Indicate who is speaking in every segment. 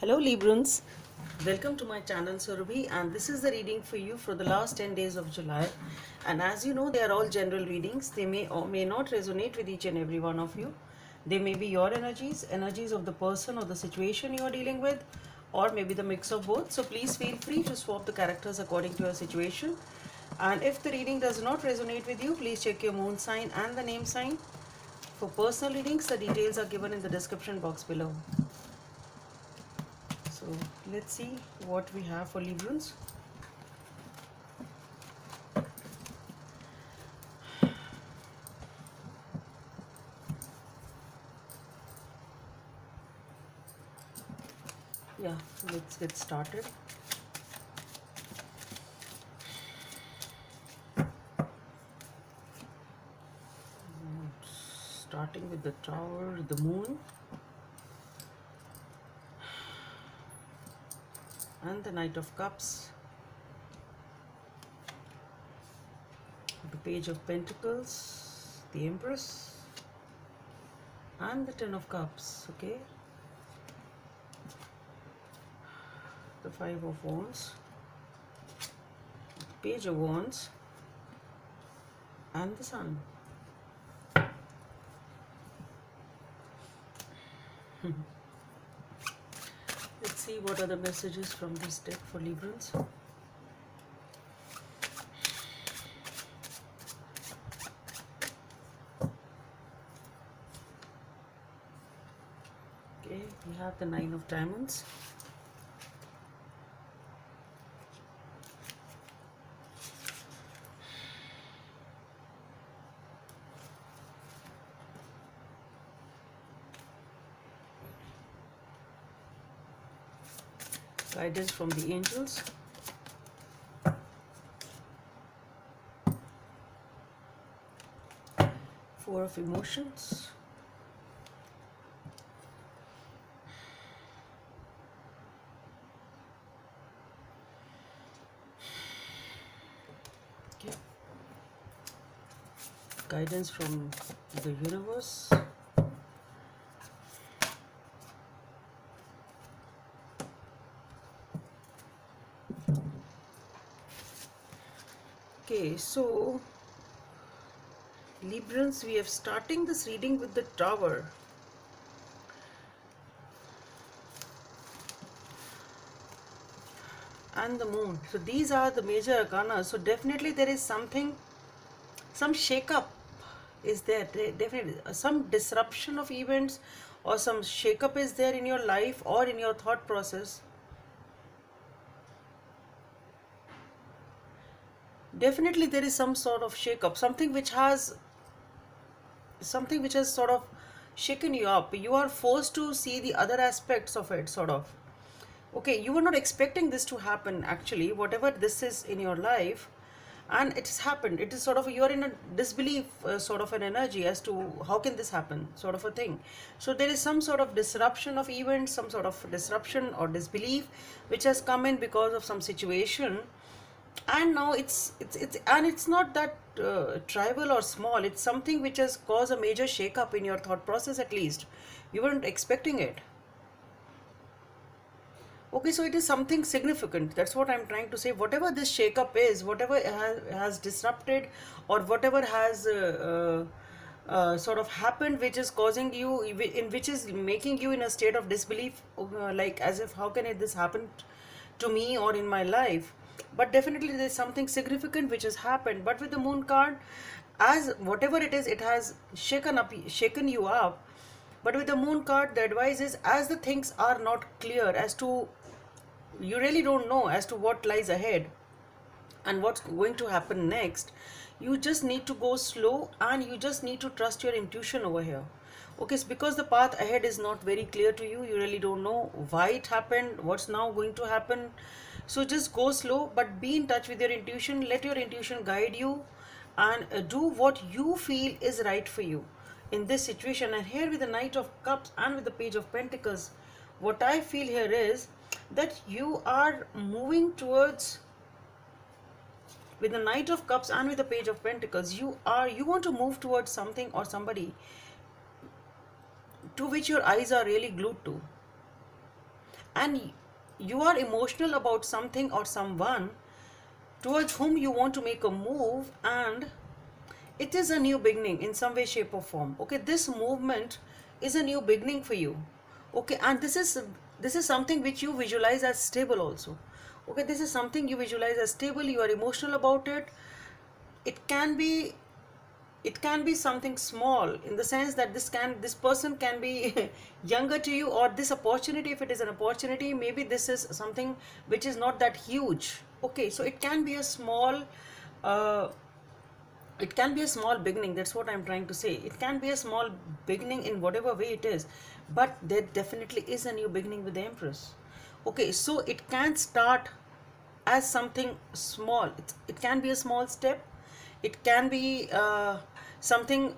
Speaker 1: Hello Librans, welcome to my channel Surabhi, and this is the reading for you for the last 10 days of July. And as you know, they are all general readings. They may or may not resonate with each and every one of you. They may be your energies of the person or the situation you are dealing with, or maybe the mix of both. So please feel free to swap the characters according to your situation. And if the reading does not resonate with you, please check your moon sign and the name sign. For personal readings, the details are given in the description box below. So let's see what we have for Librans. Yeah, let's get started. Starting with the Tower, the Moon, and the Knight of Cups, the Page of Pentacles, the Empress, and the Ten of Cups. Okay, the Five of Wands, the Page of Wands, and the Sun. Let's see what are the messages from this deck for Librans. Okay, we have the Nine of Diamonds, guidance from the angels, Four of Emotions, okay, guidance from the universe, okay. So Librans, we are starting this reading with the Tower. And the Moon. So these are the major arcana. So definitely there is something, some shake-up is there. Definitely some disruption of events or some shake-up is there in your life or in your thought process. Definitely there is some sort of shake-up, something which has sort of shaken you up. You are forced to see the other aspects of it, sort of. Okay, you were not expecting this to happen actually, whatever this is in your life, and it has happened. It is sort of, you are in a disbelief sort of an energy as to how can this happen, sort of a thing. So there is some sort of disruption of events, some sort of disruption or disbelief which has come in because of some situation, and now it's not that trivial or small. It's something which has caused a major shake-up in your thought process. At least you weren't expecting it. Okay, so it is something significant. That's what I'm trying to say. Whatever this shake-up is, whatever has disrupted, or whatever has sort of happened, which is causing you, which is making you in a state of disbelief, like as if how can this happen to me or in my life. But definitely there is something significant which has happened. But with the Moon card, as whatever it is, it has shaken you up. But with the Moon card, the advice is, as the things are not clear as to, you really don't know as to what lies ahead and what's going to happen next, you just need to go slow and you just need to trust your intuition over here. Okay, so because the path ahead is not very clear to you, you really don't know why it happened, what's now going to happen. So just go slow, but be in touch with your intuition. Let your intuition guide you and do what you feel is right for you in this situation. And here with the Knight of Cups and with the Page of Pentacles, what I feel here is that you are moving towards, with the Knight of Cups and with the Page of Pentacles, you want to move towards something or somebody to which your eyes are really glued to. and you are emotional about something or someone towards whom you want to make a move, and it is a new beginning in some way, shape or form. Okay, this movement is a new beginning for you. Okay, and this is something which you visualize as stable also. Okay, this is something you visualize as stable, you are emotional about it. It can be, it can be something small, in the sense that this person can be younger to you, or this opportunity, if it is an opportunity, maybe this is something which is not that huge. Okay, so it can be a small, uh, it can be a small beginning. That's what I'm trying to say. It can be a small beginning in whatever way it is, but there definitely is a new beginning with the Empress. Okay, so it can start as something small. It can be a small step. It can be something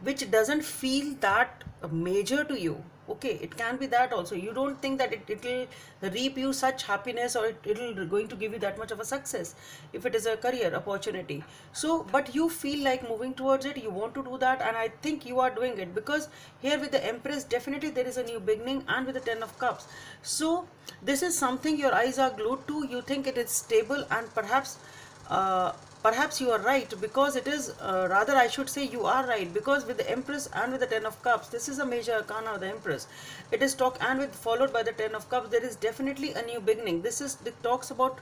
Speaker 1: which doesn't feel that major to you. Okay, it can be that also. You don't think that it will reap you such happiness, or it'll going to give you that much of a success if it is a career opportunity. So but you feel like moving towards it, you want to do that, and I think you are doing it, because here with the Empress, definitely there is a new beginning, and with the Ten of Cups, so this is something your eyes are glued to. You think it is stable, and uh, perhaps you are right, because it is, rather I should say you are right, because with the Empress and with the Ten of Cups, this is a major arcana of the Empress. It is talk, and with followed by the Ten of Cups, there is definitely a new beginning. It talks about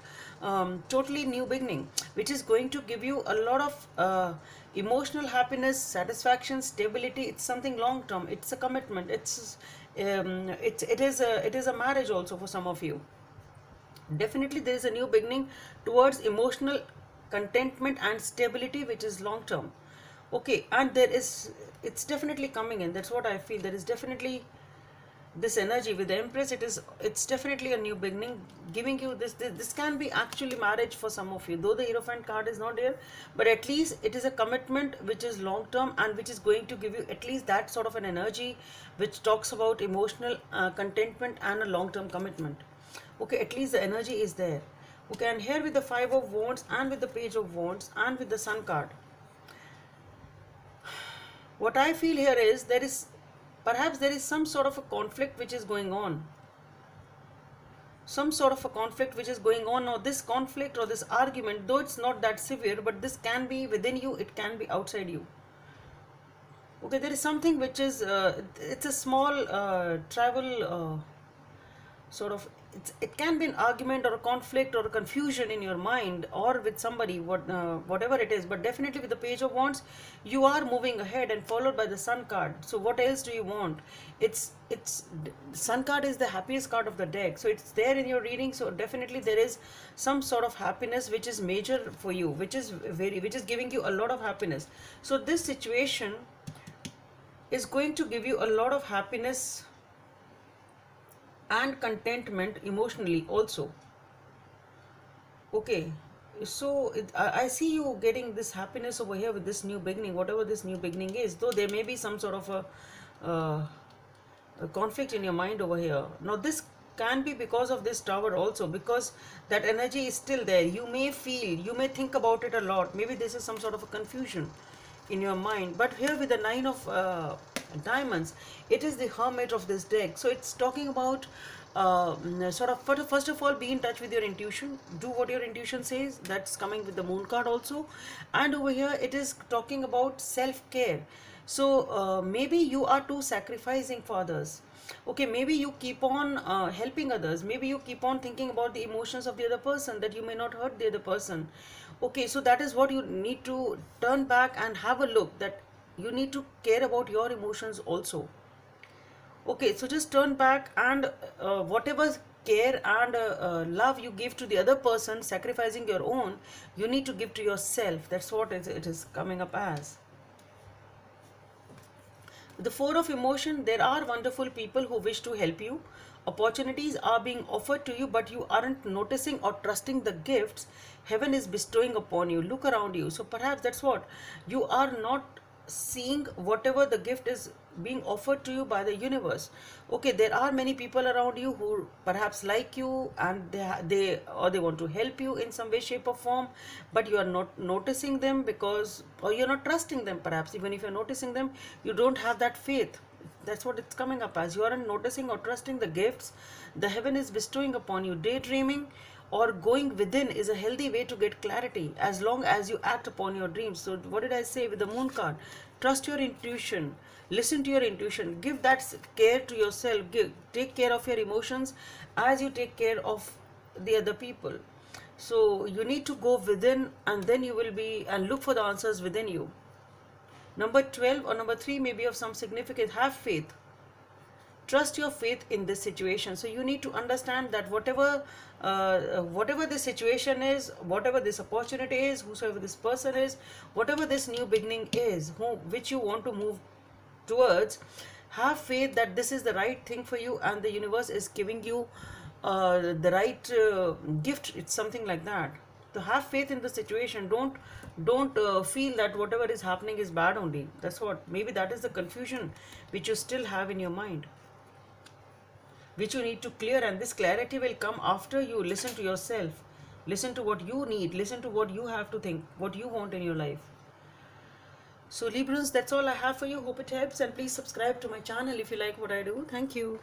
Speaker 1: totally new beginning, which is going to give you a lot of emotional happiness, satisfaction, stability. It's something long term, it's a commitment, it is a marriage also for some of you. Definitely there is a new beginning towards emotional contentment and stability, which is long term. Okay, and it's definitely coming in. That's what I feel. There is definitely this energy with the Empress. It's definitely a new beginning, giving you this can be actually marriage for some of you, though the Hierophant card is not here, but at least it is a commitment which is long term, and which is going to give you at least that sort of an energy which talks about emotional contentment and a long term commitment. Okay, at least the energy is there. Okay, and here with the Five of Wands, and with the Page of Wands, and with the Sun card, what I feel here is perhaps there is some sort of a conflict which is going on. Some sort of a conflict which is going on, or this conflict or this argument, though it's not that severe, but this can be within you, it can be outside you. Okay, there is something which is, it's a small travel sort of, it can be an argument or a conflict or a confusion in your mind, or with somebody, whatever it is, but definitely with the Page of Wands, you are moving ahead, and followed by the Sun card. So what else do you want? It's Sun card is the happiest card of the deck, so it's there in your reading. So definitely there is some sort of happiness which is major for you, which is giving you a lot of happiness. So this situation is going to give you a lot of happiness and contentment emotionally also. Okay, so I see you getting this happiness over here with this new beginning, whatever this new beginning is, though there may be some sort of a conflict in your mind over here. Now this can be because of this Tower also, because that energy is still there. You may think about it a lot. Maybe this is some sort of a confusion in your mind. But here with the Nine of Diamonds, it is the Hermit of this deck. So it's talking about sort of, first of all, be in touch with your intuition. Do what your intuition says. That's coming with the Moon card also. And over here it is talking about self-care. So maybe you are too sacrificing for others. Okay, maybe you keep on helping others. Maybe you keep on thinking about the emotions of the other person, that you may not hurt the other person. Okay, so that is what you need to turn back and have a look, that you need to care about your emotions also. Okay, so just turn back, and whatever care and love you give to the other person, sacrificing your own, you need to give to yourself. That's what it is coming up as. With the Four of Emotion, there are wonderful people who wish to help you. Opportunities are being offered to you, but you aren't noticing or trusting the gifts heaven is bestowing upon you. Look around you. So perhaps that's what you are not seeing whatever the gift is being offered to you by the universe. Okay, there are many people around you who perhaps like you, and they want to help you in some way, shape or form, but you are not noticing them, because, or you're not trusting them. Perhaps even if you're noticing them, you don't have that faith. That's what it's coming up as. You aren't noticing or trusting the gifts the heaven is bestowing upon you. Daydreaming or going within is a healthy way to get clarity, as long as you act upon your dreams. So what did I say with the moon card? Trust your intuition, listen to your intuition, give that care to yourself, take care of your emotions as you take care of the other people. So you need to go within, and then you will be, and look for the answers within you. Number 12 or number 3 may be of some significance. Have faith. Trust your faith in this situation. So you need to understand that whatever this situation is, whatever this opportunity is, whosoever this person is, whatever this new beginning is, which you want to move towards, have faith that this is the right thing for you, and the universe is giving you the right gift. It's something like that. So have faith in the situation. Don't feel that whatever is happening is bad only. That's what, maybe that is the confusion which you still have in your mind, which you need to clear. And this clarity will come after you listen to yourself, listen to what you need, listen to what you have to think, what you want in your life. So Librans, that's all I have for you. Hope it helps, and please subscribe to my channel if you like what I do. Thank you.